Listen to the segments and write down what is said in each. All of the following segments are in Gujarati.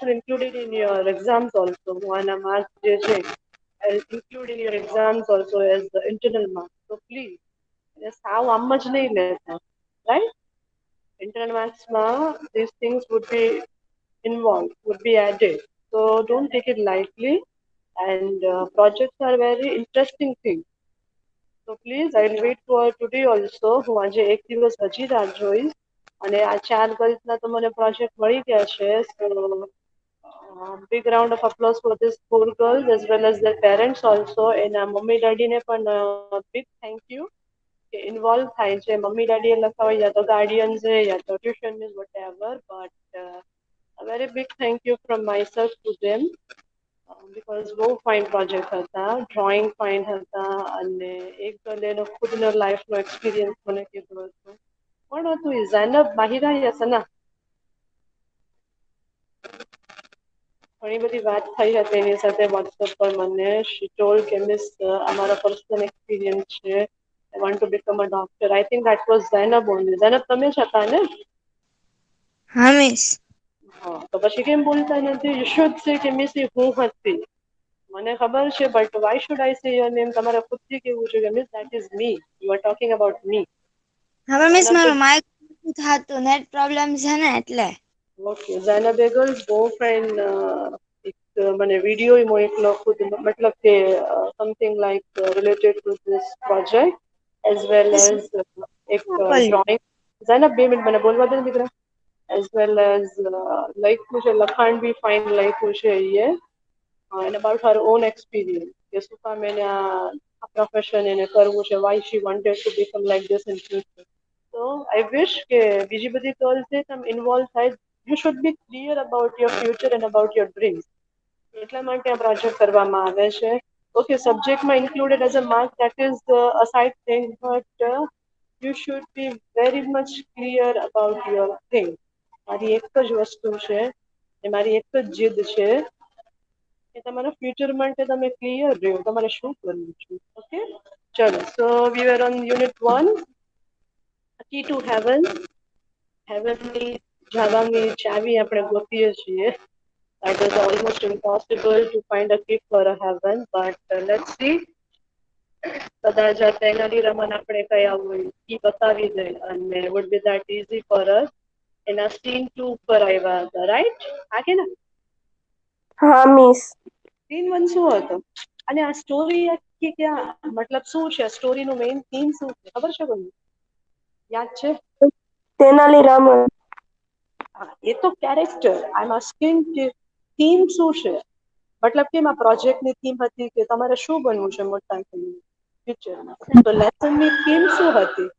included in your exams also. One marks I'll include in your exams also as the internal marks. So please, yes, how much nahi leta, right? Internal marks ma these things would be involved, would be added. So don't take it lightly. And projects are very interesting thing. So please, I'll wait for today also. હું આજે એક દિવસ હજી રાહ જોઈશ અને આ 4 ગર્લ્સના તો મને પ્રોજેક્ટ મળી ગયા છે. So big round of applause for this poor girls as well as their parents also. એના મમ્મી ડેડીને પણ big thank you કે ઇન્વોલ્વ થાય છે. મમ્મી ડેડીએ લખાવે યા તો ગાર્ડિયન્સે યા તો tuition miss whatever. But a very big thank you from myself to them. Because બહુ ફાઇન પ્રોજેક્ટ હતા, ડ્રોઈંગ ફાઇન હતા અને એક એનો ખુદનો લાઈફનો એક્સપિરિયન્સ મને કીધું હતું. કોણ હતું એ? ઝૈનબ માહિરા યા સના? ઘણી બધી વાત થઈ હતી એની સાથે વોટ્સએપ પર મને. શી ટોલ્ડ કે મિસ અમારો પર્સનલ એક્સપિરિયન્સ છે. I want to become a doctor. I think that was Zainab only. Zainab તમે જ હતા ને? હા મિસ. હા તો પછી કેમ બોલતા નથી? યુ શુડ સે કે મિસ એ હું હતી. મને ખબર છે બટ વાય શુડ આઈ સે યોર નેમ? તમારે ખુદથી કેવું છે કે miss that is me, you are talking about me. હવે મિસ મારું માઇક થતું નેટ પ્રોબ્લેમ છે ને એટલે. ઓકે ઝૈનબ બેગલ્સ બહુ ફાઇન એક મને વિડીયો મોકલો ખુદ, મતલબ કે something like related to this project as well miss as એક મોકલ્યું. ડ્રોઈંગ. ઝૈનબ 2 મિનિટ મને બોલવા દે ને દીકરા. એઝ વેલ એઝ લખ્યું છે, લખાણ બી ફાઇન લખ્યું છે એ. and about her own experience કે શું કામ એને આ પ્રોફેશન એને કરવું છે, why she wanted to become like this in future. So I wish કે બીજી બધી girls છે તમે ઇન્વોલ્વ થાય. You should be clear about your future and about your dreams. એટલા માટે આ પ્રોજેક્ટ કરવામાં આવે છે. Okay, સબ્જેક્ટમાં included as a mark, that is a side thing, but you should be very much clear about your thing. મારી એક જ વસ્તુ છે, એ મારી એક જ જીદ છે કે તમારા ફ્યુચર માટે તમે ક્લિયર રહ્યો તમારે શું કરવું છે. ઓકે ચલો. So we were on unit 1, key to heaven. હેવનની જવાની ચાવી આપણે ગોતીએ છીએ. That is almost impossible to find a key for a heaven, but let's see. કદાચ આ તેનાલી રમન આપણે કયા હોય એ બતાવી દે અને would be that easy for us. એના સીન 2 ઉપર આવ્યા હતા, રાઈટ? હા કે ના? હા મિસ. સીન 1 શું હતો? અને આ સ્ટોરી આખી ક્યાં, મતલબ શું છે સ્ટોરીનું મેઇન થીમ શું છે ખબર છે તમને? યાદ છે? તેનાલી રામન. હા એ તો કેરેક્ટર. આઈ એમ આસ્કિંગ કે થીમ શું છે? મતલબ કે આ પ્રોજેક્ટની થીમ હતી કે તમારે શું બનવું છે મોટા થઈને ફ્યુચરમાં. તો લેસનની થીમ શું હતી?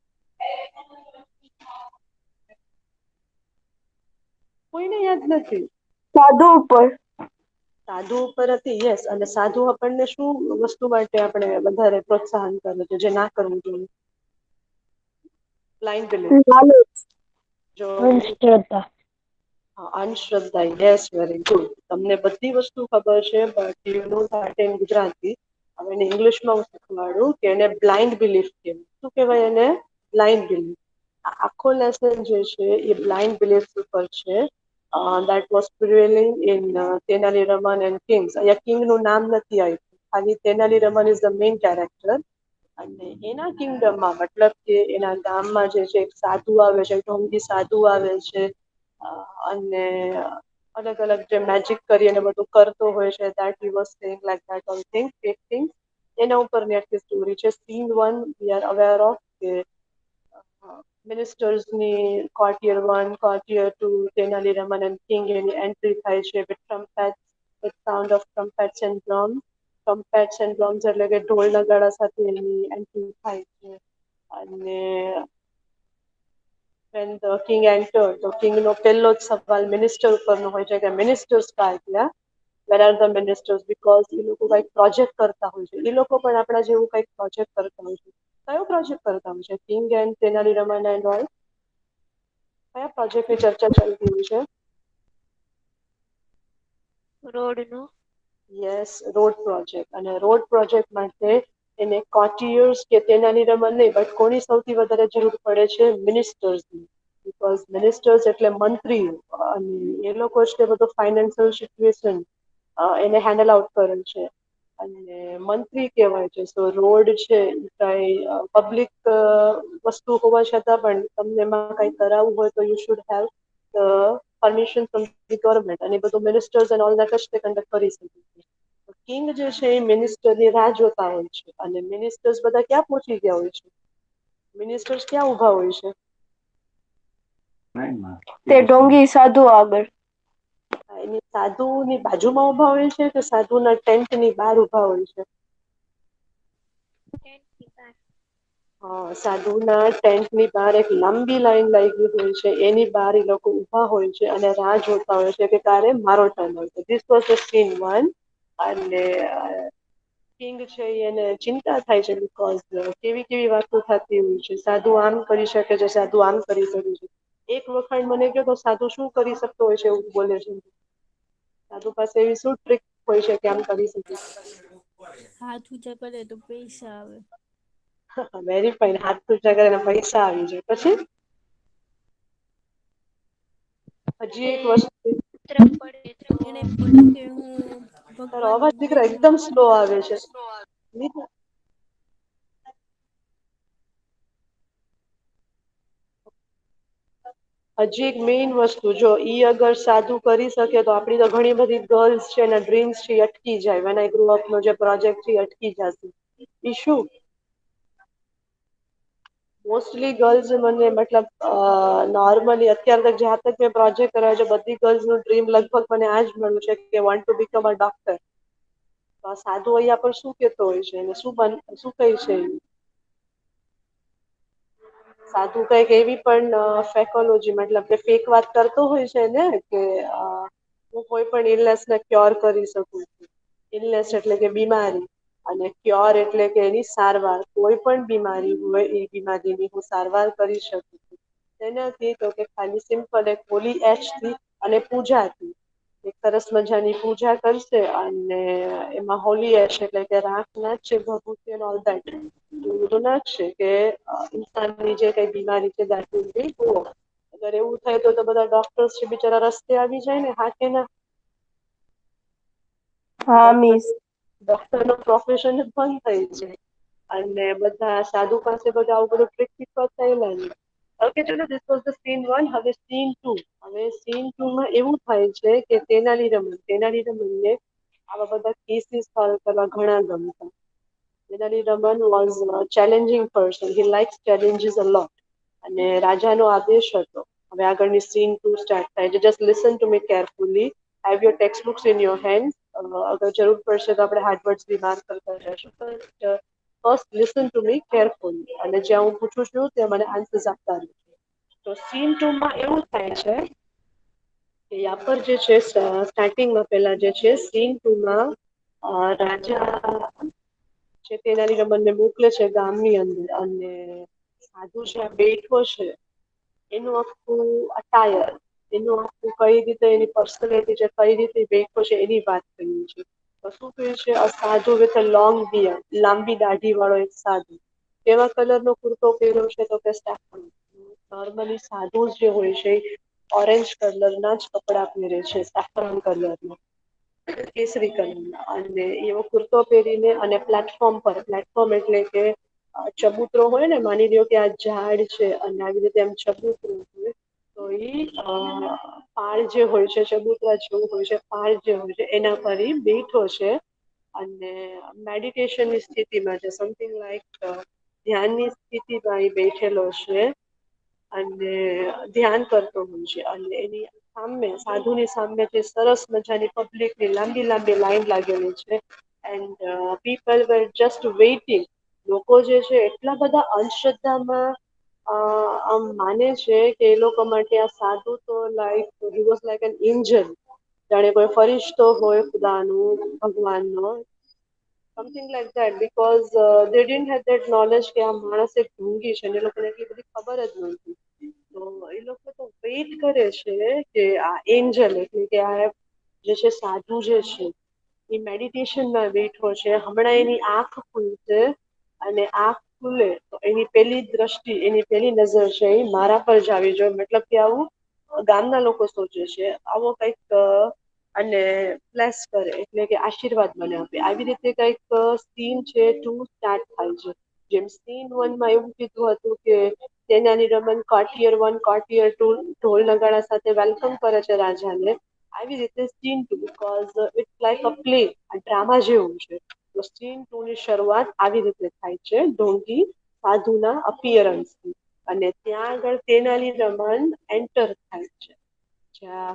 કોઈને યાદ નથી? સાધુ ઉપર. સાધુ ઉપર હતી, યસ. અને સાધુ આપણને શું વસ્તુ માટે આપણે વધારે પ્રોત્સાહન કરે છે જે ના કરવું જોઈએ? Blind belief. લાલચ. જો અંધશ્રદ્ધા. અંધશ્રદ્ધા, યસ, વેરી ગુડ. તમને બધી વસ્તુ ખબર છે but you know that in Gujarati. હવે એને ઇંગ્લિશમાં હું શીખવાડું કે એને બ્લાઇન્ડ બિલીફ કહેવાય. શું કહેવાય એને? Blind belief. આખો લેસન જે છે એ બ્લાઇન્ડ બિલીફ ઉપર છે. that was prevailing in Tenali Raman and Kings. અહીંયા કિંગનું નામ નથી આવ્યું, ખાલી Tenali Raman is the main character. અને એના કિંગડમમાં મતલબ કે એના ગામમાં જે છે એક સાધુ આવે છે, ઢોંગી સાધુ આવે છે અને અલગ અલગ જે મેજિક કરી અને બધું કરતો હોય છે. That he was saying like that one thing fake thing. એના ઉપરની આખી સ્ટોરી છે. Scene 1 we are aware of કે મિનિસ્ટર્સની courtier 1, courtier 2, Tenali Raman and king એની એન્ટ્રી થાય છે with trumpets, with sound of trumpets and drums. Trumpets and drums એટલે કે ઢોલ નગાડા સાથે એની એન્ટ્રી થાય છે. અને when the king entered, તો કિંગનો પહેલો જ સવાલ મિનિસ્ટર ઉપરનો હોય છે કે મિનિસ્ટર્સ કા ગયા, where are the ministers? Because એ લોકો કંઈક પ્રોજેક્ટ કરતા હોય છે. એ લોકો પણ આપણા જેવું કંઈક પ્રોજેક્ટ કરતા હોય છે. કયો પ્રોજેક્ટ કરતા હોય છે king and Tenali Raman and all? કયા પ્રોજેક્ટની ચર્ચા ચાલતી હોય છે? રોડનો. Yes, road project. અને રોડ પ્રોજેક્ટ માટે એને કોર્ટિયર્સ કે તેનાલી રમન નહીં બટ કોની સૌથી વધારે જરૂર પડે છે? મિનિસ્ટર્સની. બીકોઝ મિનિસ્ટર્સ એટલે મંત્રીઓ અને એ લોકો જ તે બધું ફાઇનાન્શિયલ સિચ્યુએશન એને હેન્ડલ આઉટ કરે છે અને મંત્રી કહેવાય છે. સો રોડ છે કઈ પબ્લિક વસ્તુ હોવા છતાં પણ તમને એમાં કઈ કરાવવું હોય તો you should have permission from the government અને બધું મિનિસ્ટર્સ એન્ડ ઓલ દેટ જ તે કન્ડક્ટ કરી શકે છે. કિંગ જે છે એ મિનિસ્ટરની રાહ જોતા હોય છે અને મિનિસ્ટર્સ બધા ક્યાં પહોંચી ગયા હોય છે? મિનિસ્ટર્સ ક્યાં ઉભા હોય છે? તે ઢોંગી સાધુ આગળ. એની સાધુની બાજુમાં ઉભા હોય છે કે સાધુના ટેન્ટની બહાર ઉભા હોય છે? સાધુના ટેન્ટની બહાર એક લાંબી લાઈન લાગી હોય છે એની બહાર એ લોકો ઉભા હોય છે અને રાહ જોતા હોય છે કે ક્યારે મારો ટર્ન હોય છે. This was the scene one. અને કિંગ છે એને ચિંતા થાય છે બીકોઝ કેવી કેવી વાતો થતી હોય છે. સાધુ આમ કરી શકે છે, સાધુ આમ કરી શકે છે. એક વખત મને કહો તો સાધુ શું કરી શકતો હોય છે એવું બોલે છે? સાધુ પાસે એવી શું ટ્રીક હોય છે કે આમ કરી શકે? હાથ ઊંચા કરે તો પૈસા આવે. Very fine. હાથ ઊંચા કરે ને પૈસા આવી જાય. પછી હજી એક વસ્તુ. એને એમ કીધું કે હું તારો ભગવાનનો અવાજ દીકરા મેસેજ એકદમ સ્લો આવે છે. હજી એક મેઇન વસ્તુ, જો ઈ અગર સાધુ કરી શકે તો આપણી તો ઘણી બધી ગર્લ્સ છે એના ડ્રીમ્સ છે અટકી જાય. વેન આઈ ગ્રો અપ નો જે પ્રોજેક્ટ છે અટકી જશે. ઈ શું? મોસ્ટલી ગર્લ્સ મને મતલબ નોર્મલી અત્યારે તક જ્યાં તક મેં પ્રોજેક્ટ કર્યો છે બધી ગર્લ્સનું ડ્રીમ લગભગ મને આ જ મળ્યું છે કે want to become a doctor. તો આ સાધુ અહીંયા પર શું કેતો હોય છે અને શું કહે છે? સાધુ કઈક એવી પણ ફેકોલોજી મતલબ કે ફેક વાત કરતો હોય છે ને કે હું કોઈ પણ ઇલનેસને ક્યોર કરી શકું છું. ઇલનેસ એટલે કે બીમારી અને ક્યોર એટલે કે એની સારવાર. કોઈ પણ બીમારી હોય એ બીમારીની હું સારવાર કરી શકું છું. તેનાથી તો કે ખાલી સિમ્પલ એક હોલી એચથી અને પૂજાથી એક સરસ મજાની પૂજા કરશે અને એમાં હોલી એશ એટલે કે રાખ નાચશે ભભૂતિ એન્ડ ઓલ ધેટ. તો નાખશે કે ઇન્સાનની જે કઈ બીમારી છે અગર એવું થાય તો બધા ડોક્ટર્સ છે બિચારા રસ્તે આવી જાય ને. હા કે ના? હા મિસ. ડોક્ટરનું પ્રોફેશન જ બંધ થઈ જાય અને બધા સાધુ પાસે બધા આવું બધું ટ્રીક થયેલા છે. ઓકે ચલો this was the scene one. હવે સીન ટુ. હવે સીન ટુમાં એવું થાય છે કે તેનાલી રમનને આવા બધા કેસીસ સોલ્વ કરવા ઘણા ગમતા. Tenali Raman was challenging person. He likes challenges a lot. અને રાજાનો આદેશ હતો. હવે આગળની સીન ટુ સ્ટાર્ટ થાય છે. Just listen to me carefully. Have your text books in your hand. અગર જરૂર પડશે તો આપણે હાર્ડવર્ડ્સ બી માર્ક કરતા જઈશું. First listen to me carefully અને જ્યાં હું પૂછું છું ત્યાં મને આન્સર્સ આપતા રહેજો. તો સીન ટુમાં એવું થાય છે કે યા પર જે છે સ્ટાર્ટિંગમાં પેલા જે છે સીન ટુમાં રાજા છે તેનાલી રમનને મોકલે છે ગામની અંદર અને સાધુ જ્યાં બેઠો છે એનું આખું અટાયર, એનું આખું કઈ રીતે એની પર્સનાલિટી છે, કઈ રીતે બેઠો છે એની વાત કરી છે. તો શું કહ્યું છે? અ સાધુ વિથ અ લોંગ બિયર્ડ. લાંબી દાઢી વાળો એક સાધુ. કેવા કલરનો કુર્તો પહેર્યો છે? તો કે સેફ્રન. નોર્મલી સાધુ જે હોય છે ઓરેન્જ કલરના જ કપડા પહેરે છે, સેફ્રોન કલરના, કેસરી કલરના. અને એવો કુર્તો પહેરીને અને પ્લેટફોર્મ એટલે કે ચબૂતરો હોય ને, માની લ્યો કે આ ઝાડ છે અને આવી રીતે આમ ચબૂતરો હોય તો ઈ પાળ જે હોય છે, ચબૂતરા જેવું હોય છે, પાળ જે હોય છે એના પર ઈ બેઠો છે અને મેડિટેશનની સ્થિતિમાં છે. સમથિંગ લાઈક ધ્યાનની સ્થિતિમાં એ બેઠેલો છે અને ધ્યાન કરતો હોય છે અને એની સામે, સાધુની સામે જે સરસ મજાની પબ્લિકની લાંબી લાંબી લાઈન લાગેલી છે and people were just waiting. લોકો જે છે એટલા બધા અંધશ્રદ્ધામાં આમ માને છે કે એ લોકો માટે આ સાધુ તો like he was like an Angel. જાણે કોઈ ફરિશ્તો હોય ખુદાનું, ભગવાનનો. Something like that because they didn't have that knowledge કે આ માણસ એક ઢોંગી છે અને એ લોકોને એટલી બધી ખબર જ નહોતી. તો એ લોકો તો વેઇટ કરે છે કે આ એન્જલ એટલે કે આ જે છે સાધુ જે છે એ મેડિટેશનમાં બેઠો છે. હમણાં એની આંખ ખુલશે અને આંખ ખુલે તો એની પેલી દ્રષ્ટિ, એની પેલી નજર છે એ મારા પર જ આવી જોઈએ. મતલબ કે આવું ગામના લોકો સોચે છે, આવો કંઈક અને બ્લેસ કરે એટલે કે આશીર્વાદ મને આપે. આવી રીતે કંઈક સીન છે 2 સ્ટાર્ટ થાય છે. જેમ સીન 1 માં એવું કીધું હતું કે તેનાલી રમન કોર્ટિયર 1 કોર્ટિયર 2 ઢોલ નગાડા સાથે વેલકમ કરે છે રાજાને. આવી રીતે scene 2 because it's like a play, આ ડ્રામા જેવું છે. તો સીન 2 ની શરૂઆત આવી રીતે થાય છે ઢોંગી સાધુના અપિયરન્સથી. અને ત્યાં આગળ તેનાલી રમન એન્ટર થાય છે. જ્યાં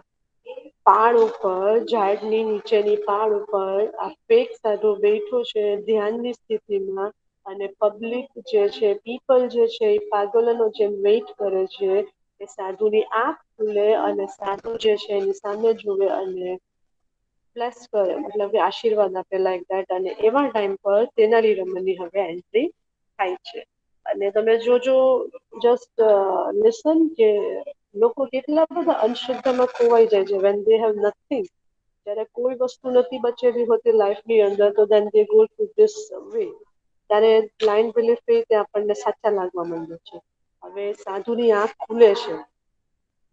પાડ ઉપર, ઝાડની નીચેની પાડ ઉપર આ ફેક સાધુ બેઠો છે ધ્યાનની સ્થિતિમાં. અને પબ્લિક જે છે, પીપલ જે છે એ પાગલનો જેમ વેઇટ કરે છે કે સાધુની આંખ ખુલે અને સાધુ જે છે એની સામે જુએ અને બ્લેસ કરે, મતલબ કે આશીર્વાદ આપે લાઈક દેટ. અને એવા ટાઈમ પર તેનાલી રમનની હવે એન્ટ્રી થાય છે. અને તમે જોજો, જસ્ટ લિસન કે લોકો કેટલા બધા અંધશ્રદ્ધામાં ખોવાઈ જાય છે વેન દે હેવ નથિંગ. જ્યારે કોઈ વસ્તુ નથી બચેલી હોતી લાઈફની અંદર તો then they go to this way. ત્યારે બ્લાઇન્ડ બિલીફ એ રીતે આપણને સાચા લાગવા માંડે છે. હવે સાધુની આંખ ખુલે છે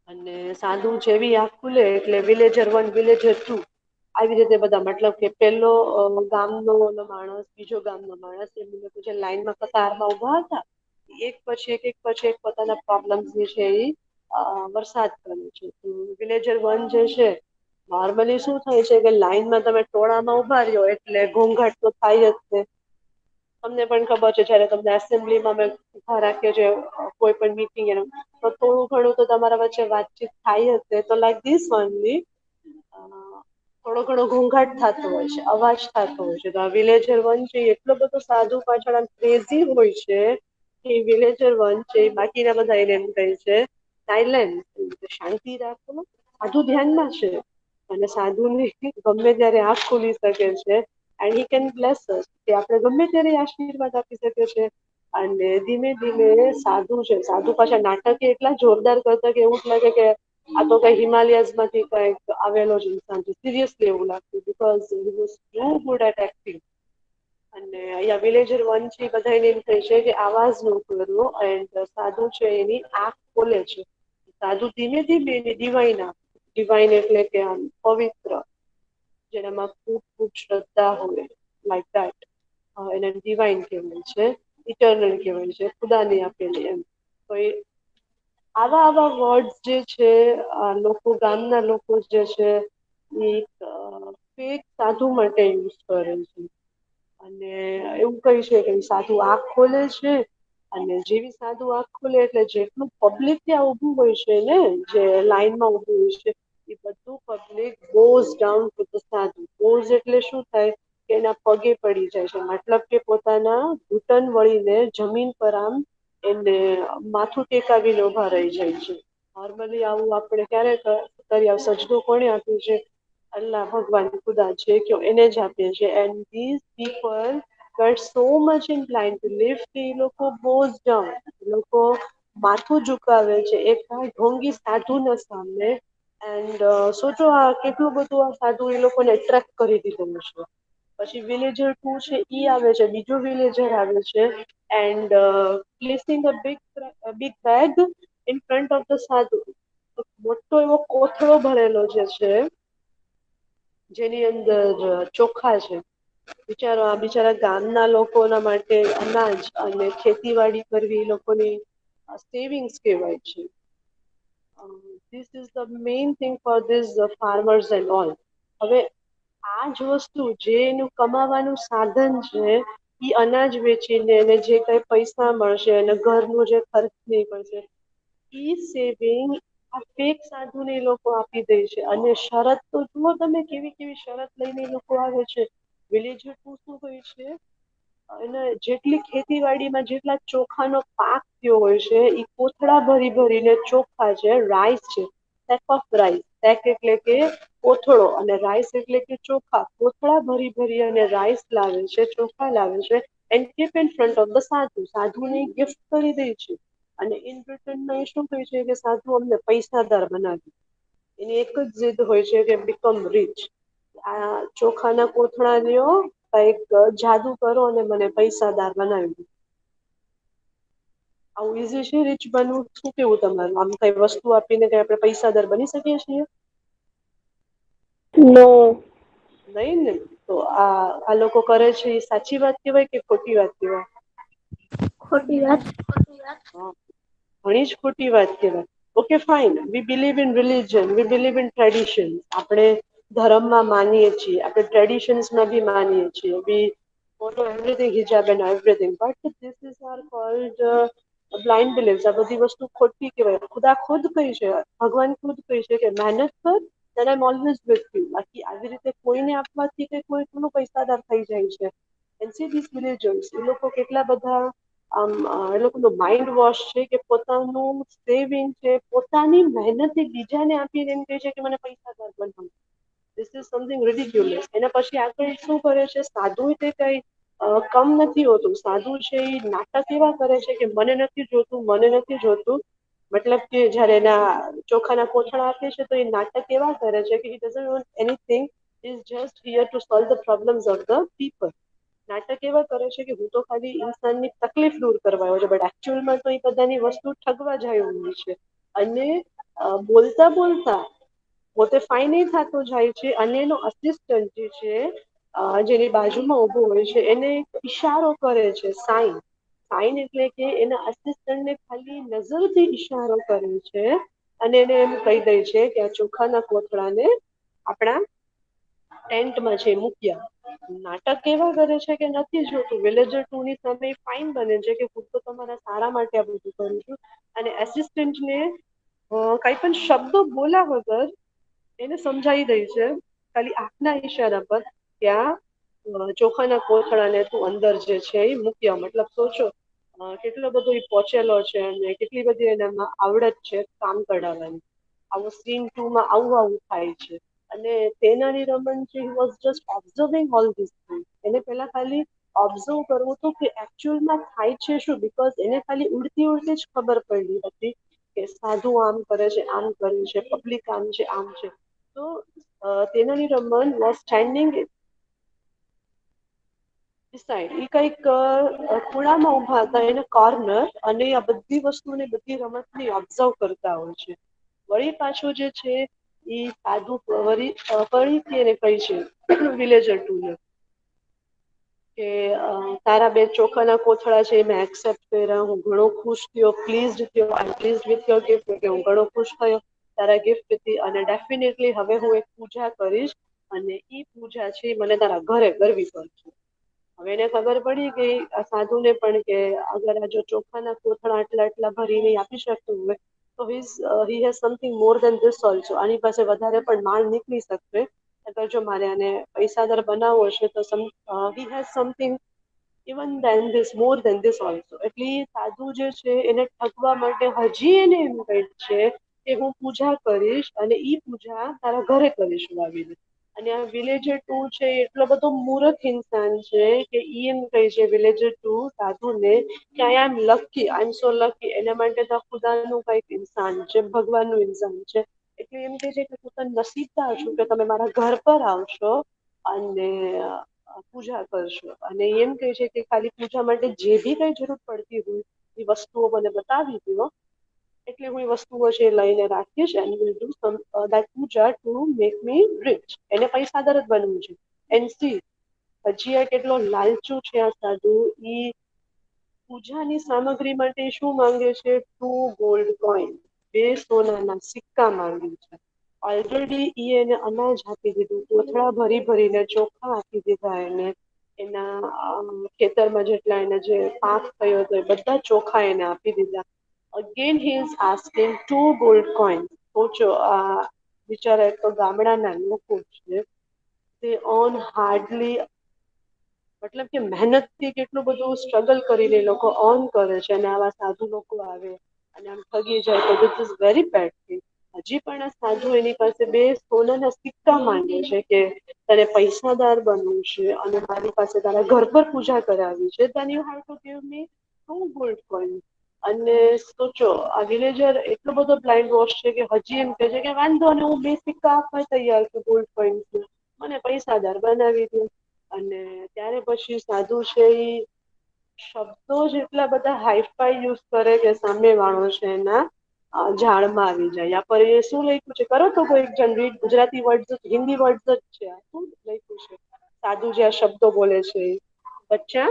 અને સાધુ જેવી આંખ ખુલે એટલે વિલેજર 1 વિલેજર 2 આવી રીતે બધા, મતલબ કે પેલો ગામનો માણસ, બીજો ગામનો માણસ, એમ જે લાઈનમાં કતારમાં ઉભા હતા એક પછી એક પોતાના પ્રોબ્લેમ જે છે એ વરસાદ કરે છે. વિલેજર 1 જે છે, નોર્મલી શું થાય છે કે લાઈનમાં તમે ટોળામાં ઉભા રહ્યો એટલે ઘોંઘાટ તો થાય જ છે. તમને પણ ખબર છે જયારે તમને એસેમ્બલીમાં અમે ઉભા રાખીએ છીએ કોઈ પણ મીટિંગ એનું, તો થોડું ઘણું તો તમારા વચ્ચે વાતચીત થાય જ છે. તો લાઈક ધીસ ઓનલી થોડો ઘણો ઘોંઘાટ થતો હોય છે, અવાજ થતો હોય છે. તો આ વિલેજર 1 છે એટલો બધો સાધુ પાછળ આમ ક્રેઝી હોય છે કે વિલેજર 1 છે બાકીના બધા એને એમ કહે છે સાયલેન્સ, શાંતિ રાખો, સાધુ ધ્યાનમાં છે. અને સાધુની ગમે ત્યારે આંખ ખુલી શકે છે એન્ડ હી કેન બ્લેસ અસ, કે આપણે ગમે ત્યારે આશીર્વાદ આપી શકે છે. અને ધીમે ધીમે સાધુ છે, સાધુ પાછા નાટક એટલા જોરદાર કરતા કે એવું જ લાગે કે આ તો કઈ હિમાલયસ માંથી કઈક આવેલો જ ઇન્સાન છે. સિરિયસલી એવું લાગતું because he was too good at acting. અને અહીંયા વિલેજર 1 છે બધા એને એમ કહે છે કે આવાજ ન કરવો, એન્ડ સાધુ છે એની આંખ ખોલે છે. સાધુ ધીમે ધીમે એની ડિવાઈન આપે, ડિવાઈન એટલે કે આમ પવિત્ર, જેનામાં ખૂબ ખૂબ શ્રદ્ધા હોય લાઈક દેટ, એને ડિવાઈન કહેવાય છે, ઇટરનલ કહેવાય છે, ખુદાની આપેલી એમ. તો એ આવા આવા વર્ડ્સ જે છે લોકો, ગામના લોકો જે છે એક ફેક સાધુ માટે યુઝ કરે છે. અને એવું કહી છે કે સાધુ આંખ ખોલે છે અને જેવી સાધુ આંખ ખુલે એટલે જેટલું પબ્લિક ત્યાં ઉભું હોય છે ને, જે લાઈનમાં ઉભું હોય છે એ બધું public Bose down to the સાધુ. બોઝ એટલે શું થાય કે એના પગે પડી જાય છે, મતલબ કે પોતાના ઘૂંટણ વળીને જમીન પર આમ એને માથું ટેકાવીને ઉભા રહી જાય છે. નોર્મલી આવું આપણે ક્યારે કરી, સજદો કોને આપ્યું છે? અલ્લાહ ભગવાન ખુદા છે કે એને જ આપે છે. And this people were so much inclined to live કે એ લોકો બોઝ ડાઉન, એ લોકો માથું ઝુકાવે છે એક ઢોંગી સાધુના સામે. એન્ડ સોચો આ કેટલું બધું આ સાધુ એ લોકોને એટ્રેક્ટ કરી દીધું છે. પછી વિલેજર 2 છે ઈ આવે છે, બીજો વિલેજર આવે છે and placing a big bag in front of the સાધુ. મોટો એવો કોથળો ભરેલો જે છે જેની અંદર ચોખા છે. બિચારો આ બિચારા ગામના લોકોના માટે અનાજ અને ખેતીવાડી કરવી એ લોકોની સેવિંગ્સ કહેવાય છે. This is the main thing for this farmers and all. હવે આ જ વસ્તુ જે એનું કમાવાનું સાધન છે ઈ અનાજ વેચીને એને જે કઈ પૈસા મળશે અને ઘરનું જે ખર્ચ નીકળશે ઈ સેવિંગ આ ફેક સાધુને એ લોકો આપી દે છે. અને શરત તો જુઓ તમે કેવી કેવી શરત લઈને એ લોકો આવે છે. વિલેજર 2 શું હોય છે, અને જેટલી ખેતીવાડીમાં જેટલા ચોખાનો પાક થયો હોય છે એ કોથળા ભરી ભરીને ચોખા છે, રાઈસ છે, સેક ઓફ રાઈસ, સેક એટલે કે કોથળો અને રાઈસ એટલે કે ચોખા, કોથળા ભરી ભરી અને રાઈસ લાવે છે, ચોખા લાવે છે and keep in front of the સાધુ. સાધુને ગિફ્ટ કરી દે છે અને ઇન રિટર્નમાં એ શું કહે છે કે સાધુ અમને પૈસાદાર બનાવી. એની એક જ જીદ હોય છે કે બીકમ રીચ. આ ચોખાના કોથળા લ્યો, કઈક જાદુ કરો અને મને પૈસાદાર બનાવી દો. આવું ઇઝી છે રીચ બનવું? શું કેવું તમારું? આમ કઈ વસ્તુ આપીને કઈ આપણે પૈસાદાર બની શકીએ છીએ? નો. નહીં ને. તો આ લોકો કરે છે એ સાચી વાત કહેવાય કે ખોટી વાત કહેવાય? ખોટી વાત. હા, ઘણી જ ખોટી વાત કહેવાય. Okay fine, we believe in religion, we believe in tradition. આપણે ધર્મમાં માનીએ છીએ, આપણે ટ્રેડિશન્સમાં બી માનીએ છીએ. We follow everything hijab and everything, but this is are called blind believes. આ બધી વસ્તુ ખોટી કહેવાય. ખુદા ખુદ કહી છે, ભગવાન ખુદ કહી છે કે મહેનત કર then I'm always with you. બાકી આવી રીતે કોઈને આપવાથી કે કોઈ થોડું પૈસાદાર થઈ જાય છે. And see these villagers, એ લોકો કેટલા બધા આમ એ લોકોનું માઇન્ડ વોશ છે કે પોતાનું સેવિંગ છે, પોતાની મહેનત બીજાને આપીને એમ કહે છે કે મને પૈસાદાર બનાવો. This is something ridiculous. એના પછી આગળ શું કરે છે? સાધુ તે કઈ કમ નથી હોતું. સાધુ છે એ નાટક એવા કરે છે કે મને નથી જોતું, મને નથી જોતું. મતલબ કે જયારે એના ચોખાના કોથળા આપે છે તો એ નાટક એવા કરે છે કે he doesn't want anything, he is just here to solve the problems of the people. નાટક એવા કરે છે કે હું તો ખાલી ઇન્સાનની તકલીફ દૂર કરવા આવ્યો છું, બટ એકચ્યુઅલમાં તો એ બધાની વસ્તુ ઠગવા જાય હોય છે. અને બોલતા બોલતા પોતે ફાઇન થતો જાય છે અને એનો અસિસ્ટન્ટ જે છે જેની બાજુમાં ઉભો હોય છે એને ઈશારો કરે છે, સાઈન. સાઈન એટલે કે એના અસિસ્ટન્ટને ખાલી નજરથી ઈશારો કરે છે અને એને એમ કહી દે છે કે આ ચોખાના કોથળાને આપણા ટેન્ટમાં છે મૂક્યા. નાટક કેવા કરે છે કે નથી જોતું. વિલેજર 2 ની સામે ફાઇન બને છે કે હું તો તમારા સારા માટે આ બધું કરું છું. અને એસિસ્ટન્ટને કઈ પણ શબ્દો બોલ્યા વગર એને સમજાઈ દે છે ખાલી આંખના ઈશારા પર ત્યાં ચોખાના કોથળાને તું અંદર જે છે એ મૂક્યા. મતલબ સોચો કેટલો બધો એ પહોંચેલો છે અને કેટલી બધી એનામાં આવડત છે કામ કઢાવવાની. આવું સીન 2 માં આવું આવું થાય છે. અને તેનાલી રમન છે he was just observing all this things. એને પહેલા ખાલી ઓબ્ઝર્વ કરવું હતું કે એકચ્યુઅલમાં થાય છે શું, બીકોઝ એને ખાલી ઉડતી ઉડતી જ ખબર પડી હતી કે સાધુ આમ કરે છે, આમ કરે છે, પબ્લિક આમ છે, આમ છે. તો Tenali Raman was standing side. એ કઈક ખૂણામાં ઉભા હતા એને કોર્નર, અને આ બધી વસ્તુને બધી રમતની ઓબ્ઝર્વ કરતા હોય છે. વળી પાછું જે છે એ સાધુ ફરીથી એને કહી છે વિલેજર 2 ને કે તારા બે ચોખાના કોથળા છે મેં એક્સેપ્ટ કર્યા, હું ઘણો ખુશ થયો, પ્લીઝડ થયો, આઈ એમ પ્લીઝડ વિથ યોર ગિફ્ટ, કે હું ઘણો ખુશ થયો તારા ગિફ્ટથી. અને ડેફિનેટલી હવે હું એક પૂજા કરીશ અને એ પૂજા છે મને તારા ઘરે કરવી પડશે. હવે એને ખબર પડી કે આ સાધુને પણ કે અગર આ જો ચોખાના કોથળા આટલા આટલા ભરીને આપી શકતું હોય તો he has something more then this also. આની પાસે વધારે પણ માલ નીકળી શકશે. અગર જો મારે આને પૈસાદાર બનાવવો છે તો he has something even then this, more then this also. એટલે સાધુ જે છે એને ઠગવા માટે હજી એને એમ કહે છે કે હું પૂજા કરીશ અને ઈ પૂજા તારા ઘરે કરીશું આવીને. અને આ વિલેજર 2 છે એટલો બધો મૂર્ખ ઇન્સાન છે કે ઈ એમ કહે છે વિલેજર 2 સાધુને કે આઈ am lucky, I M so lucky. એના માટે તો ખુદાનું કઈક ઇન્સાન છે, ભગવાનનું ઇન્સાન છે. એટલે એમ કે છે કે તું તને નસીબદાર છું કે તમે મારા ઘર પર આવશો અને પૂજા કરશો. અને એમ કહે છે કે ખાલી પૂજા માટે જે બી કઈ જરૂર પડતી હોય એ વસ્તુઓ મને બતાવી દો, એટલે હું એ વસ્તુઓ છે લઈને રાખીશ and will do some that puja to make me rich. એને પૈસાદાર જ બનવું છે. એન્ડ સી હજી આ કેટલો લાલચુ છે આ સાધુ. ઈ પૂજાની સામગ્રી માટે શું માંગે છે? 2 ગોલ્ડ કોઈન, 2 સોનાના સિક્કા માંગે છે. ઓલરેડી ઈ એને અનાજ આપી દીધું, કોથળા ભરી ભરીને ચોખા આપી દીધા એને. એના ખેતરમાં જેટલા એને જે પાક થયો હતો એ બધા ચોખા એને આપી દીધા. Again he is asking 2 gold coin. સોચો આ બિચારા એક તો ગામડાના લોકો છે, તે ઓન હાર્ડલી મતલબ કે મહેનતથી કેટલું બધું સ્ટ્રગલ કરીને લોકો અર્ન કરે છે અને આવા સાધુ લોકો આવે અને આમ ઠગી જાય તો this is very bad thing. હજી પણ આ સાધુ એની પાસે 2 સોનાના સિક્કા માંગે છે કે તને પૈસાદાર બનવું છે અને મારી પાસે તારા ઘર પર પૂજા કરાવી છે, then you have to give me 2 gold coins. અને સોચો આ વિલેજર એટલો બધો બ્લાઇન્ડ વોશ છે કે હજી એમ કહે છે કે વાંધો ને હું 2 સિક્કા આપવા તૈયાર છું ગોલ્ડ કોઈન્સ, મને પૈસાદાર બનાવી દો. અને ત્યારે પછી સાધુ છે શબ્દો જ એટલા બધા હાઈફાઈ યુઝ કરે કે સામે વાળો છે એના ઝાડમાં આવી જાય. યા પર એ શું લખ્યું છે કરો તો કોઈ જણ read Gujarati word Hindi word જ છે. શું લખ્યું છે સાદું જે આ શબ્દો બોલે છે બચ્ચા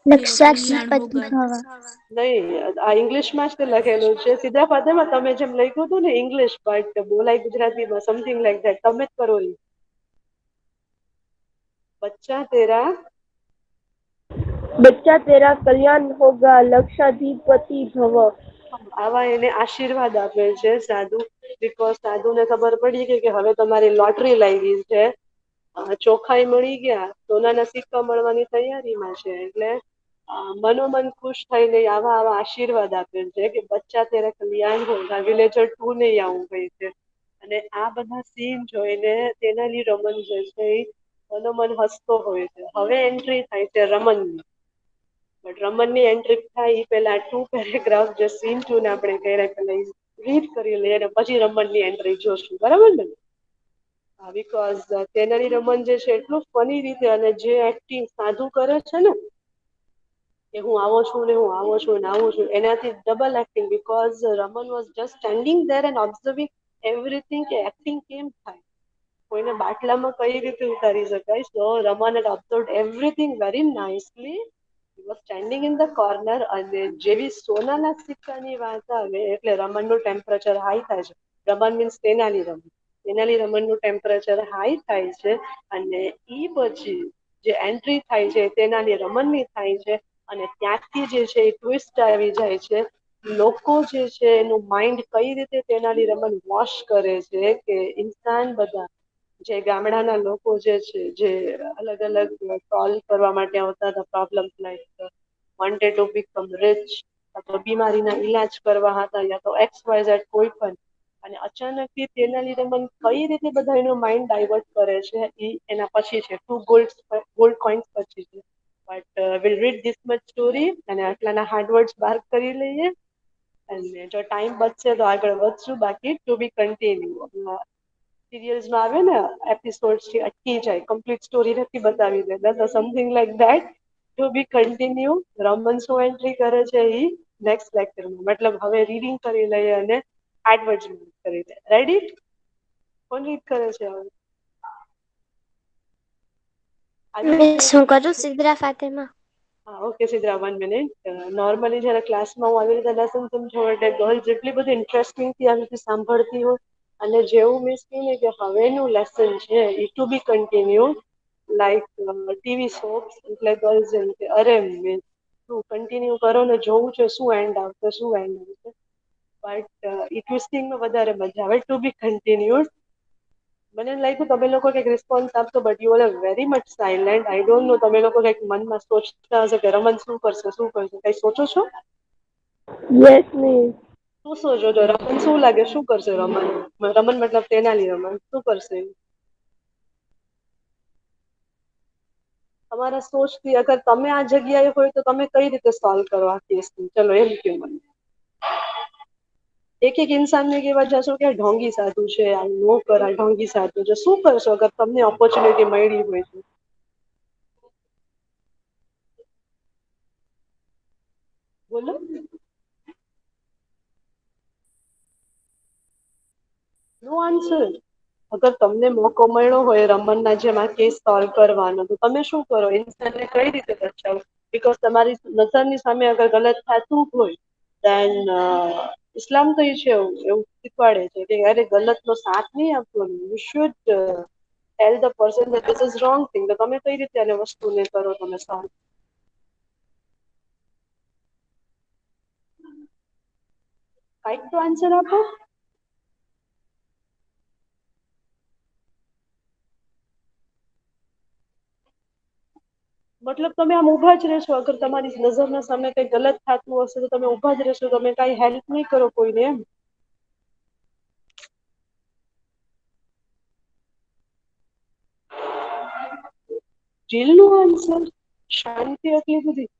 તેરો કલ્યાણ લક્ષાધિપતિ હોગા. ભવ. નહીં આ ઇંગ્લિશમાં જ તે લખેલું છે સીધા પાદેમાં તમે જેમ લખ્યું હતું ને ઇંગ્લિશ બટ બોલાય ગુજરાતીમાં સમથિંગ લાઈક ધેટ તમે જ કરો ઈ. બચ્ચા તેરા बच्चा तेरा कल्याण होगा लक्षाधिपति भव. આવા એને આશીર્વાદ આપે છે સાધુ બીકોઝ સાધુને ખબર પડી ગઈ કે હવે તમારી લોટરી લાગી છે ચોખાઈ મળી ગયા સોનાના સિક્કા મળવાની તૈયારીમાં છે એટલે મનોમન ખુશ થઈને આવા આવા આશીર્વાદ આપે છે કે બચ્ચા તેરા કલ્યાણ હોગા વિલેજર 2 નહીં આવું ગઈ છે. અને આ બધા સીન જોઈને તેનાલી રમન જે છે એ મનોમન હસતો હોય છે. હવે એન્ટ્રી થાય છે રમનની. બટ રમનની એન્ટ્રી થાય એ પહેલા 2 પેરેગ્રાફ જે સીન 2 ને આપણે પહેલા રીડ કરી લઈએ અને પછી રમનની એન્ટ્રી જોશું બરાબર ને. બીકોઝ તેનાલી રમન જે છે એટલું ફની રીતે અને જે એક્ટિંગ સાધુ કરે છે ને કે હું આવો છું ને હું આવો છું ને આવું છું એનાથી double acting because Raman was just standing there and observing everything કે એક્ટિંગ કેમ થાય કોઈને બાટલામાં કઈ રીતે ઉતારી શકાય. સો Raman had observed everything very nicely. He was standing in the corner અને જેવી સોનાના સિક્કાની વાત આવે એટલે રમનનું ટેમ્પરેચર હાઈ થાય છે. રમન મીન્સ તેનાલી રમનનું ટેમ્પરેચર હાઈ થાય છે અને ઈ પછી જે એન્ટ્રી થાય છે તેનાલી રમનની થાય છે અને ત્યાંથી જે છે એ ટ્વિસ્ટ આવી જાય છે. લોકો જે છે એનું માઇન્ડ કઈ રીતે તેનાલી રમન વોશ કરે છે કે ઇન્સાન બધા જે ગામડાના લોકો જે છે જે અલગ અલગ સોલ્વ કરવા માટે આવતા હતા problem like wanted to become rich અથવા બીમારીના ઈલાજ કરવા હતા યા તો એક્સ વાય ઝેડ કોઈ પણ અને અચાનકથી તેનાલી રમન કઈ રીતે બધા એનું માઇન્ડ ડાયવર્ટ કરે છે એ એના પછી છે 2 ગોલ્ડ કોઈન્સ પછી છે. But will read this much story અને આટલાના હાર્ડવર્ડ્સ બહાર કરી લઈએ અને જો ટાઈમ બચશે તો આગળ વધશું બાકી ટુ બી કન્ટિન્યુ. સિરિયલ્સમાં આવે ને એપિસોડ થી અટકી જાય કમ્પ્લીટ સ્ટોરી નથી બતાવી દેતા તો something like that to be continue. Raman શું એન્ટ્રી કરે છે એ નેક્સ્ટ લેક્ચરમાં મતલબ હવે રીડિંગ કરી લઈએ અને એડવર્ડ કરી લઈએ. રેડી? કોણ રીડ કરે છે હવે? મિસ હું કરું સિદ્રા ફાતેમા. હા ઓકે સિદ્રા 1 મિનિટ. નોર્મલી જ્યારે ક્લાસમાં હું આવી રીતે લેસન સમજાવું એટલે ગર્લ જેટલી બધી ઇન્ટરેસ્ટિંગથી આવી રીતે સાંભળતી હોય અને જેવું મિસ ને કે હવેનું લેસન છે એ two be continue like TV soaps એટલે ગર્લ્સ એમ કે અરે મિસ શું કન્ટિન્યુ કરો ને જોવું છે શું એન્ડ આવશે શું એન્ડ આવશે બટ એ ટ્વિસ્ટિંગમાં વધારે મજા આવે. ટુ બી કન્ટિન્યુડ. મને એમ લાગ્યું તમે લોકો કંઈક રિસ્પોન્સ આપશો but you are very much silent. I don't know તમે લોકો કંઈક મનમાં સોચતા હશો કે રમન શું કરશે શું કરશે કઈ સોચો છો? Yes, miss. શું સોચો છો? રમન શું લાગે શું કરશે રમન? રમન મતલબ તેનાલી રમન શું કરશે? તમારા સોચથી અગર તમે આ જગ્યાએ હોય તો તમે કઈ રીતે સોલ્વ કરો આ કેસને? ચલો એમ કે મને એક એક ઇન્સાનને કેવા જશો કે ઢોંગી સાધુ છે આ નો કરાય ઢોંગી સાધુ છે શું કરશો અગર તમને ઓપોર્ચ્યુનિટી મળી હોય તો? બોલો. નો આન્સર. અગર તમને મોકો મળ્યો હોય રમનના જેમ આ કેસ સોલ્વ કરવાનો તો તમે શું કરો? ઇન્સાનને કઈ રીતે બચાવો? બીકોઝ તમારી નજરની સામે અગર ગલત થતું હોય દેન ઇસ્લામ તો એ છે એવું શીખવાડે છે કે યારે ગલતનો સાથ નહીં આપવો. You should tell the person that this is wrong thing. તો તમે કઈ રીતે આને વસ્તુને કરો તમે સોલ્વ? કાંઈક તો આન્સર આપો. મતલબ તમે આમ ઊભા જ રહેશો અગર તમારી નજરના સામે કઈ ગલત થતું હશે તો તમે ઊભા જ રહેશો તમે કઈ હેલ્પ નહીં કરો કોઈને એમ? જેલનું આન્સર? શાંતિ એટલી બધી?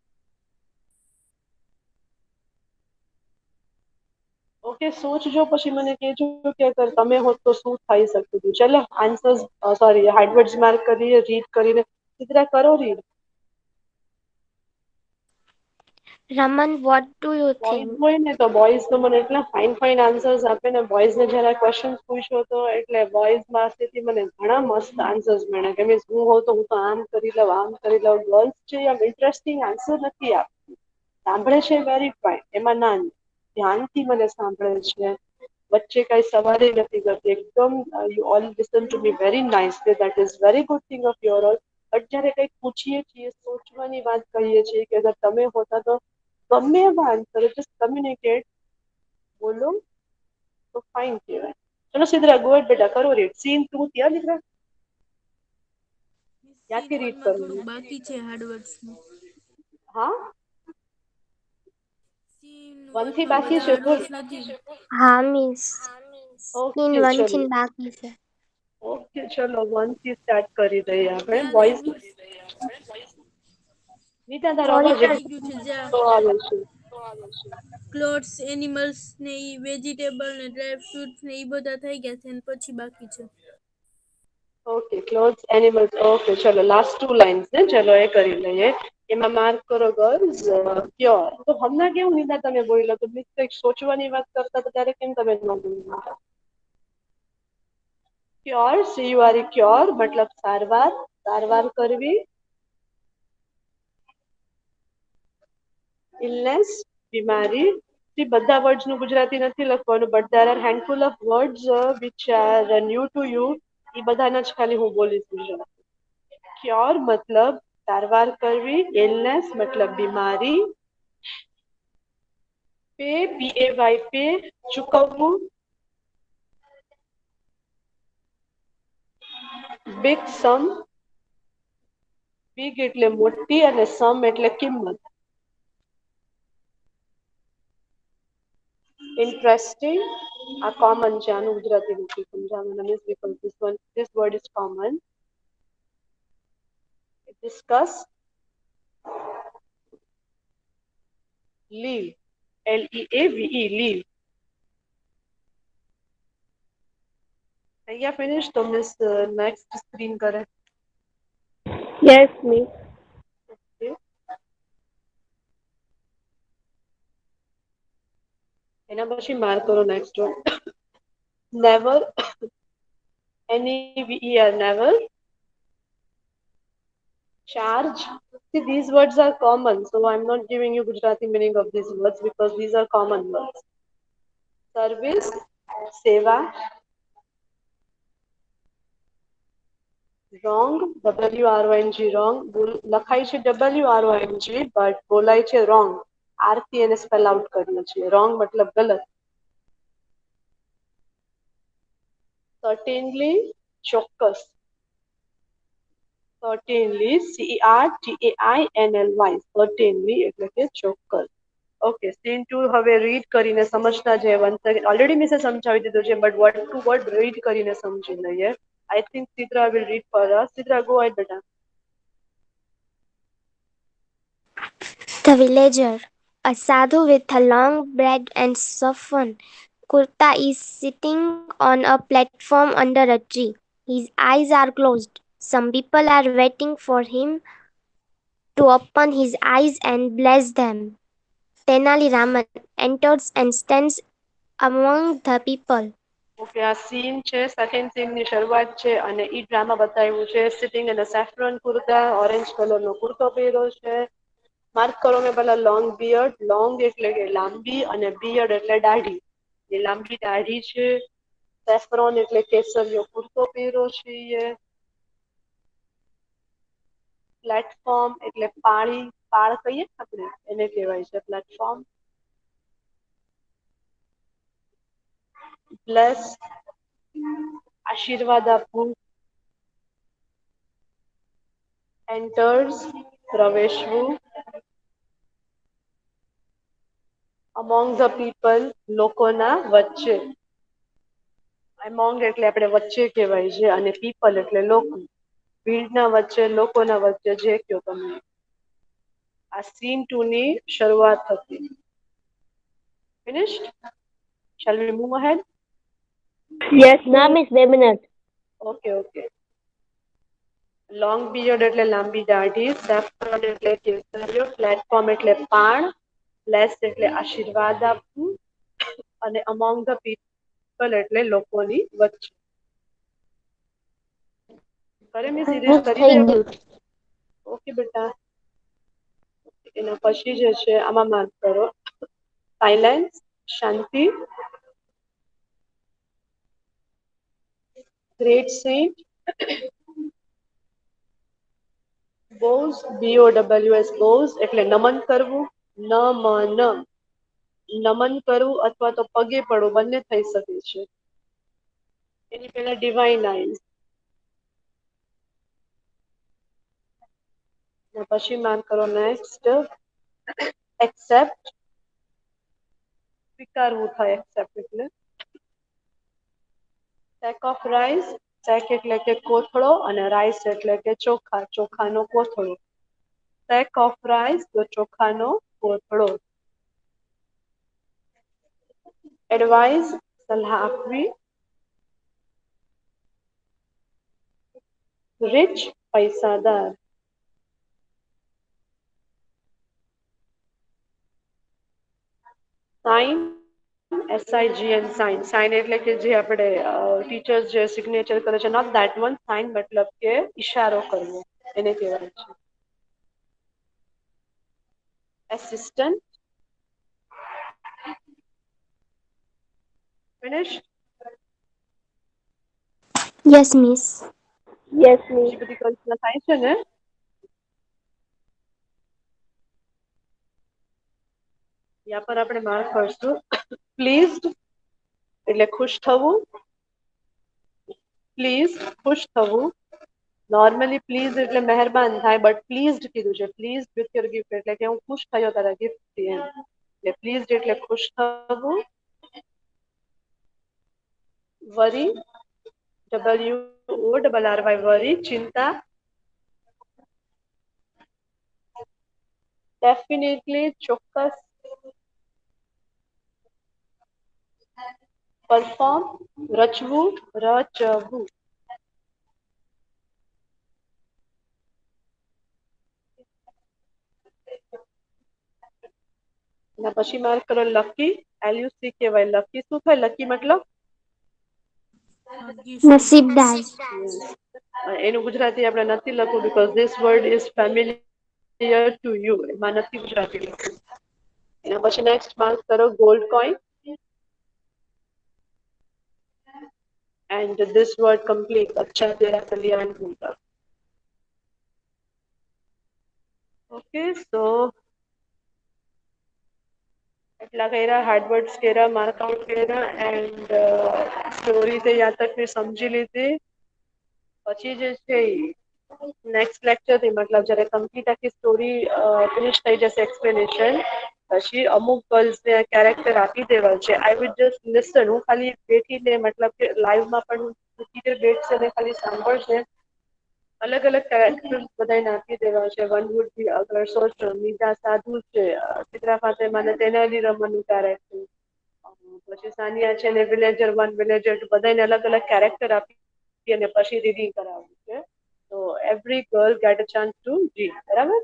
ઓકે સોચજો પછી મને કહેજો કે અગર તમે હોત તો શું થઈ શકતું હતું. ચલો આન્સર્સ સોરી હાર્ડવર્ડ્સ માર્ક કરીએ રીડ કરીને. ચિત્રા કરો read. Raman, what do you boys think? હોય ને તો બોયઝ તો મને એટલા ફાઇન ફાઇન આન્સર્સ આપે ને, બોયઝ ને જયારે ક્વેશ્ચન પૂછ્યો તો એટલે બોયઝ પાસેથી મને ઘણા મસ્ત આન્સર્સ મળ્યા કે મીન્સ હું હોઉં તો હું તો આમ કરી લઉં, આમ કરી લઉં. ગર્લ્સ છે આમ ઇન્ટરેસ્ટિંગ આન્સર નથી આપતી, સાંભળે છે વેરી ફાઇન, એમાં ના ધ્યાનથી મને સાંભળે છે, વચ્ચે કઈ સવાલ નથી કરતી, એકદમ you all listen to me very nicely, that is very good thing of your all. But જયારે કંઈક પૂછીએ છીએ, સોચવાની વાત કહીએ છીએ કે અગર તમે હોતા તો ગમે એવા આન્સર, જસ્ટ કમ્યુનિકેટ, બોલો તો ફાઇન કહેવાય. ચલો સિદ્રા, ગો એટ બેટા, કરો રીડ. સીન 2 ત્યાં દીકરા સીન ક્યાંથી રીડ 1 માં કરવું? થોડુંક બાકી છે હાર્ડવર્ડ્સ નું. હા, સીન 1 1 થી માં બાકી બધા છે, બોલ. હાર્ડવર્ડ્સ નથી. હા મિસ, સીન ઓકે 1 ચલો, થી બાકી છે. ઓકે ચલો 1 થી સ્ટાર્ટ કરી દઈએ આપણે. યાદ બોયઝ આવી નીતા તારો સોરી અવાજ સર. આવી ગયું છે જ્યાં એકદમ આવે છે. ક્લોથ્સ, એનિમલ્સ ને ઈ વેજીટેબલ ને ડ્રાય ફ્રૂટ્સ ને ઈ બધા થઈ ગયા છે, અને પછી બાકી છે. ઓકે, ક્લોથ્સ, એનિમલ્સ, ઓકે ચલો લાસ્ટ 2 લાઇન્સ ને, ચલો એ કરી લઈએ. એમાં માર્ક કરો ગર્લ્સ ક્યોર. તો હમણાં કેવું નીતા તમે બોલ્યો તો મિસ્ટેક સોચવાની વાત કરતા હતા ત્યારે કેમ તમે ન બોલ્યા? Cure, C you are cure મતલબ સારવાર, સારવાર કરવી. ઇલનેસ, બીમારી. See, બધા વર્ડ્સ નું ગુજરાતી નથી લખવાનું, but there are handful of words which are new to you. એ બધાના જ ખાલી હું બોલીશ ગુજરાતી. ક્યોર મતલબ સારવાર કરવી, ઇલનેસ મતલબ બીમારી, પે, PAY પે ચૂકવવું, બિગ સમ, બિગ એટલે મોટી અને સમ એટલે કિંમત. ઇન્ટરેસ્ટિંગ, આ કોમન છે, આનું ગુજરાતી નથી સમજાવવાનું miss because this word is common. Discuss, leave, LEAVE leave. અહીંયા ફિનિશ, તો મિસ નેક્સ્ટ સ્ક્રીન કરે. Yes, miss. Okay. એના પછી માર્ક કરો next word. Never, NEVER, never. Charge. See, these words are common, so I'm not giving you Gujarati meaning of these words because these are common words. Service, seva. Wrong, WRONG, wrong. લખાય છે WRONG, but બોલાય છે wrong. આરથી એને સ્પેલ આઉટ કરીએ છીએ. wrong મતલબ ગલત. Certainly, ચોક્કસ. Certainly, CERTAINLY, certainly એટલે કે ચોક્કસ. ઓકે, સીન 2 હવે રીડ કરીને સમજતા જઈએ. વન્સ અગેન ઓલરેડી મિસે સમજાવી દીધું છે, but word to word read કરીને સમજી લઈએ. I think Sidra will read for us. Sidra, go ahead બેટા. The villager, a sadhu with a long beard and saffron kurta, is sitting on a platform under a tree. His eyes are closed. Some people are waiting for him to open his eyes and bless them. Tenali Raman enters and stands among the people. Okay, આ સીન છે, સેકન્ડ સીન ની શરૂઆત છે, અને ઈ ડ્રામા બતાવ્યું છે. Sitting in a saffron kurta, orange colour નો કુર્તો પહેર્યો છે. માર્ક કરો મેં પેલા લોંગ બિયર્ડ. લોંગ એટલે કે લાંબી, અને બિયર્ડ એટલે દાઢી. એ લાંબી દાઢી છે. સેફ્રોન એટલે કેસરિયો કુર્તો પહેર્યો છે. પ્લેટફોર્મ એટલે પાળી, પાળ કહીએ આપણે, એને કહેવાય છે પ્લેટફોર્મ. બ્લેસ, આશીર્વાદ આપવું. એન્ટર્સ, પ્રવેશવું. અમોંગ ધ પીપલ, લોકોના વચ્ચે. અમોંગ એટલે આપણે વચ્ચે કહેવાય છે, અને પીપલ એટલે લોકો. ભીડના વચ્ચે, લોકોના વચ્ચે, જે કયો તમે. આ સીન 2 ની શરૂઆત હતી. Finished? Shall we move ahead? Yes, ના miss 2 minute. Okay. Long beard એટલે લાંબી દાઢી. સેફ્રોન એટલે કેસરિયો. પ્લેટફોર્મ એટલે પાણ. બ્લેસ્ડ એટલે આશીર્વાદ આપવું, અને અમોંગ ધ પીપલ એટલે લોકોની વચ્ચે. કરે મેં સિરીઝ કરી થઈ દે. ગયું. ઓકે બેટા. એના પછી જે છે આમાં માર્ક કરો. સાયલેન્સ, શાંતિ. Great saint, bows, BOWS bows એટલે નમન કરવું. નમન, નમન કરવું અથવા તો પગે પડવું બંને થઈ શકે છે. એની પહેલા ડિવાઇનાઇઝ. પછી માર્ક કરો નેક્સ્ટ એક્સેપ્ટ, સ્વીકારવું થાય એક્સેપ્ટ એટલે. સેક ઓફ રાઈસ, સેક એટલે કે કોથળો અને રાઈસ એટલે કે ચોખા, ચોખાનો કોથળો. સેક ઓફ રાઈસ તો ચોખાનો કોથળો. એડવાઇસ, સલાહ આપવી. Rich, પૈસાદાર. Sign, SIGN sign, sign એટલે કે જે આપણે ટીચર્સ જે સિગ્નેચર કરે છે, નોટ ધેટ વન. સાઇન મતલબ કે ઈશારો કરવો એને કહેવાય છે. Assistant, finish. Yes miss. Yes miss. બીજી બધી કલ્પના થાય છે ને? યા પર આપણે માર્ક કરશું પ્લીઝડ એટલે ખુશ થવું. પ્લીઝ ખુશ થવું. નોર્મલી પ્લીઝ એટલે મહેરબાન થાય, બટ પ્લીઝડ કીધું છે. પ્લીઝ વિથ યોર ગિફ્ટ એટલે કે હું ખુશ થયો તારા ગિફ્ટ થી એમ. એટલે પ્લીઝડ એટલે ખુશ થવું. વરી, WORRY વરી ચિંતા. ડેફિનેટલી ચોક્કસ. પરફોર્મ, રચવું, રચવું. એના પછી માર્ક કરો લકી, LUC કહેવાય. લકી શું થાય? લકી મતલબ નસીબદાર. એનું ગુજરાતી આપણે નથી લખવું, because this word is familiar to you. એમાં નથી ગુજરાતી લખવું. એના પછી નેક્સ્ટ માર્ક કરો gold coin. And this word complete. अच्छा तेरा कल्याण होगा. Okay, so એટલા કર્યા, હાર્ડવર્ડ્સ કર્યા, માર્ક આઉટ કર્યા, એન્ડ સ્ટોરી તે યા તક મેં સમજી લીધી. પછી જે છે નેક્સ્ટ લેક્ચર થી મતલબ જ્યારે કમ્પ્લીટ આખી સ્ટોરી ફિનિશ થઈ જશે એક્સપ્લેનેશન, પછી અમુક ગર્લ્સને કેરેક્ટર આપી દેવા છે. I will just listen. હું ખાલી બેઠીને મતલબ કે લાઈવમાં પણ હું ટીચર બેઠશે ને ખાલી સાંભળશે. અલગ અલગ કેરેક્ટર્સ બધાને આપી દેવા છે. વન વુડ બી અગર સોચો મીરા સાધુ છે, ચિત્રા ફાતેમાને તેનાલી રમનનું કેરેક્ટર, પછી સાનિયા છે ને વિલેજર 1 વિલેજર 2 બધાને અલગ અલગ કેરેક્ટર આપી અને પછી રીડિંગ કરાવવું છે. તો every girl get a chance two read. બરાબર?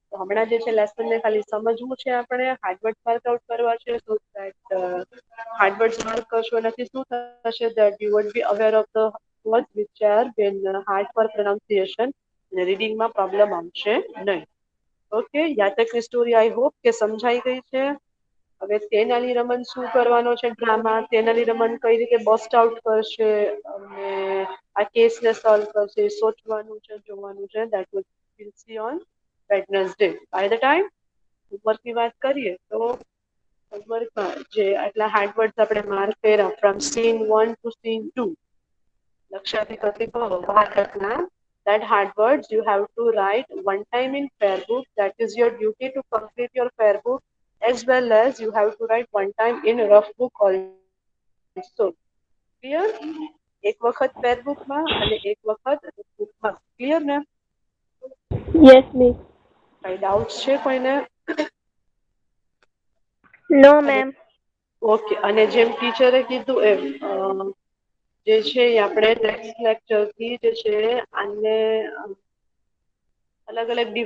તો હમણાં જે છે લેસન ને ખાલી સમજવું છે. આપણે હાર્ડવર્ડ માર્ક આઉટ કરવા છે. સો દેટ હાર્ડવર્ડ માર્ક કરશો એનાથી શું થશે? That you want B aware of the word which are બેન હાર્ડ ફોર પ્રોનાઉન્સિએશન, અને રીડિંગમાં પ્રોબ્લેમ આવશે નહીં. ઓકે, યાતકની સ્ટોરી આઈ હોપ કે સમજાઈ ગઈ છે. હવે તેનાલી રમન શું કરવાનો છે ડ્રામા, તેનાલી રમન કઈ રીતે બસ્ટ આઉટ કરશે અને આ કેસને સોલ્વ કરશે, સોચવાનું છે, જોવાનું છે. That we'll see on Wednesday. By the time હોમવર્કની વાત કરીએ તો હોમવર્કમાં જે આટલા હાર્ડવર્ડ્સ આપણે માર્ક કર્યા ફ્રોમ સીન 1 to સીન 2, લક્ષાથી કરતી કહો વાર્તકના. That hard words you have to write one time in fair book. That is your duty to complete your fair book, as well as you have to write one time in rough book also. Clear? એક વખત fair book માં અને એક વખત rough book માં. Clear ને? Yes miss. કઈ ડાઉટ્સ છે કોઈને? નો મેમ. ઓકે, અને જેમ ટીચરે કીધું એમ જે છે એ આપણે નેક્સ્ટ લેક્ચરથી જે છે આને અલગ અલગ